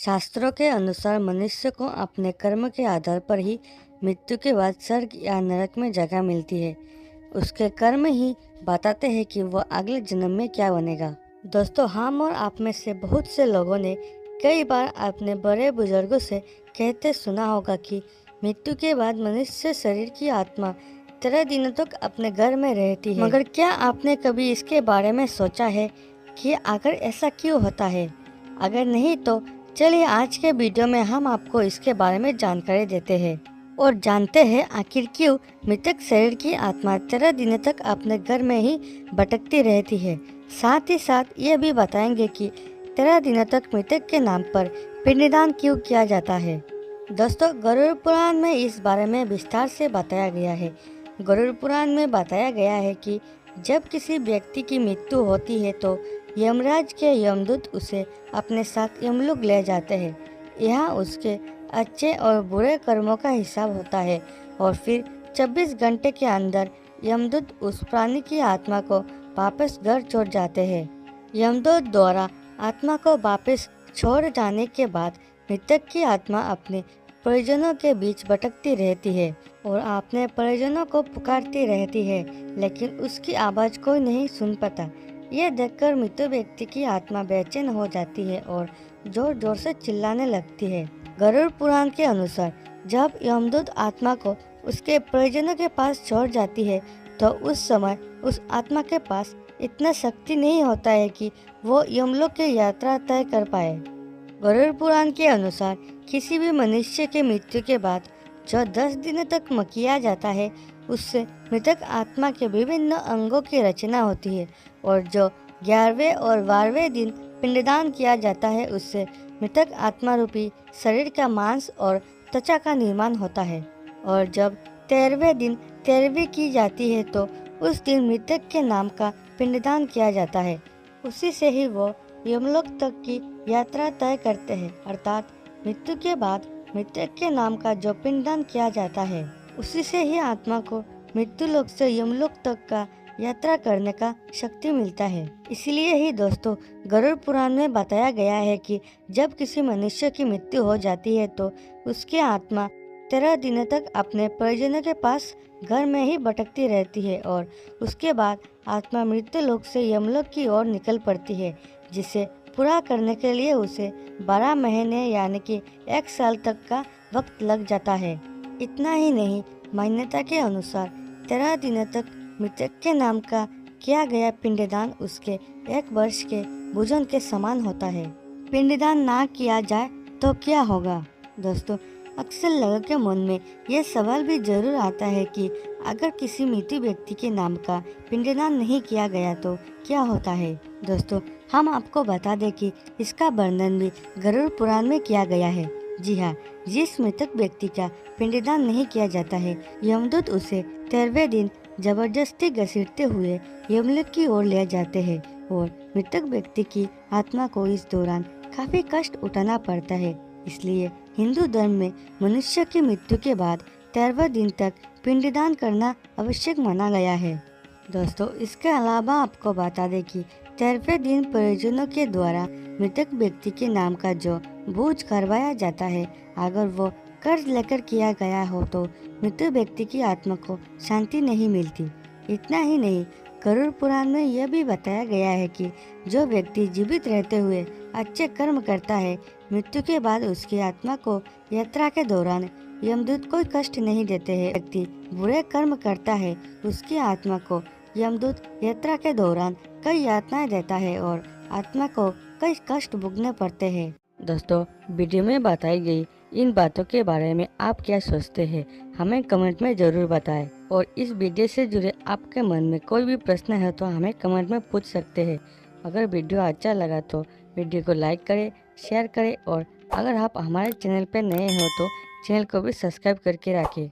शास्त्रों के अनुसार मनुष्य को अपने कर्म के आधार पर ही मृत्यु के बाद स्वर्ग या नरक में जगह मिलती है। उसके कर्म ही बताते हैं कि वह अगले जन्म में क्या बनेगा। दोस्तों, हम और आप में से बहुत से लोगों ने कई बार अपने बड़े बुजुर्गों से कहते सुना होगा कि मृत्यु के बाद मनुष्य शरीर की आत्मा 13 दिनों तक अपने घर में रहती है। मगर क्या आपने कभी इसके बारे में सोचा है कि आखिर ऐसा क्यों होता है? अगर नहीं तो चलिए आज के वीडियो में हम आपको इसके बारे में जानकारी देते हैं और जानते हैं आखिर क्यों मृतक शरीर की आत्मा 13 दिनों तक अपने घर में ही भटकती रहती है। साथ ही साथ ये भी बताएंगे कि 13 दिनों तक मृतक के नाम पर पिंडदान क्यों किया जाता है। दोस्तों, गरुड़ पुराण में इस बारे में विस्तार से बताया गया है। गरुड़ पुराण में बताया गया है कि जब किसी व्यक्ति की मृत्यु होती है तो यमराज के यमदूत उसे अपने साथ यमलोक ले जाते हैं। यहाँ उसके अच्छे और बुरे कर्मों का हिसाब होता है और फिर 24 घंटे के अंदर यमदूत उस प्राणी की आत्मा को वापस घर छोड़ जाते हैं। यमदूत द्वारा आत्मा को वापस छोड़ जाने के बाद मृतक की आत्मा अपने परिजनों के बीच भटकती रहती है और अपने परिजनों को पुकारती रहती है, लेकिन उसकी आवाज़ कोई नहीं सुन पाता। यह देखकर मृत व्यक्ति की आत्मा बेचैन हो जाती है और जोर जोर से चिल्लाने लगती है। गरुड़ पुराण के अनुसार जब यमदूत आत्मा को उसके परिजनों के पास छोड़ जाती है तो उस समय उस आत्मा के पास इतना शक्ति नहीं होता है कि वो यमलोक की यात्रा तय कर पाए। गरुड़ पुराण के अनुसार किसी भी मनुष्य के मृत्यु के बाद जो 10 दिनों तक किया जाता है उससे मृतक आत्मा के विभिन्न अंगों की रचना होती है और जो 11वें और 12वें दिन पिंडदान किया जाता है उससे मृतक आत्मा रूपी शरीर का मांस और त्वचा का निर्माण होता है। और जब 13वें दिन 13वीं की जाती है तो उस दिन मृतक के नाम का पिंडदान किया जाता है। उसी से ही वो यमलोक तक की यात्रा तय करते हैं, अर्थात मृत्यु के बाद मृतक के नाम का जो पिंडदान किया जाता है उसी से ही आत्मा को मृत्यु लोक से यमलोक तक का यात्रा करने का शक्ति मिलता है। इसलिए ही दोस्तों, गरुड़ पुराण में बताया गया है कि जब किसी मनुष्य की मृत्यु हो जाती है तो उसकी आत्मा 13 दिनों तक अपने परिजनों के पास घर में ही भटकती रहती है और उसके बाद आत्मा मृत्यु लोक से यमलोक की ओर निकल पड़ती है, जिसे पूरा करने के लिए उसे 12 महीने यानी कि 1 साल तक का वक्त लग जाता है। इतना ही नहीं, मान्यता के अनुसार 13 दिनों तक मृतक के नाम का किया गया पिंडदान उसके 1 वर्ष के भोजन के समान होता है। पिंडदान ना किया जाए तो क्या होगा? दोस्तों, अक्सर लोगों के मन में यह सवाल भी जरूर आता है कि अगर किसी मृत व्यक्ति के नाम का पिंडदान नहीं किया गया तो क्या होता है। दोस्तों, हम आपको बता दें कि इसका वर्णन भी गरुड़ पुराण में किया गया है। जी हाँ, जिस मृतक व्यक्ति का पिंडदान नहीं किया जाता है यमदूत उसे 13वें दिन जबरदस्ती घसीटते हुए यमलोक की ओर ले जाते हैं और मृतक व्यक्ति की आत्मा को इस दौरान काफी कष्ट उठाना पड़ता है। इसलिए हिंदू धर्म में मनुष्य की मृत्यु के बाद 13वें दिन तक पिंडदान करना आवश्यक माना गया है। दोस्तों, इसके अलावा आपको बता दें कि 13वें दिन परिजनों के द्वारा मृतक व्यक्ति के नाम का जो बोझ करवाया जाता है, अगर वो कर्ज लेकर किया गया हो तो मृत व्यक्ति की आत्मा को शांति नहीं मिलती। इतना ही नहीं, गरुड़ पुराण में यह भी बताया गया है कि जो व्यक्ति जीवित रहते हुए अच्छे कर्म करता है, मृत्यु के बाद उसकी आत्मा को यात्रा के दौरान यमदूत कोई कष्ट नहीं देते हैं। व्यक्ति बुरे कर्म करता है, उसकी आत्मा को यमदूत यात्रा के दौरान कई यातनाएं देता है और आत्मा को कई कष्ट भोगने पड़ते हैं। दोस्तों, वीडियो में बताई गई इन बातों के बारे में आप क्या सोचते हैं, हमें कमेंट में जरूर बताएं। और इस वीडियो से जुड़े आपके मन में कोई भी प्रश्न है तो हमें कमेंट में पूछ सकते हैं। अगर वीडियो अच्छा लगा तो वीडियो को लाइक करें, शेयर करें और अगर आप हमारे चैनल पर नए हो तो चैनल को भी सब्सक्राइब करके रखें।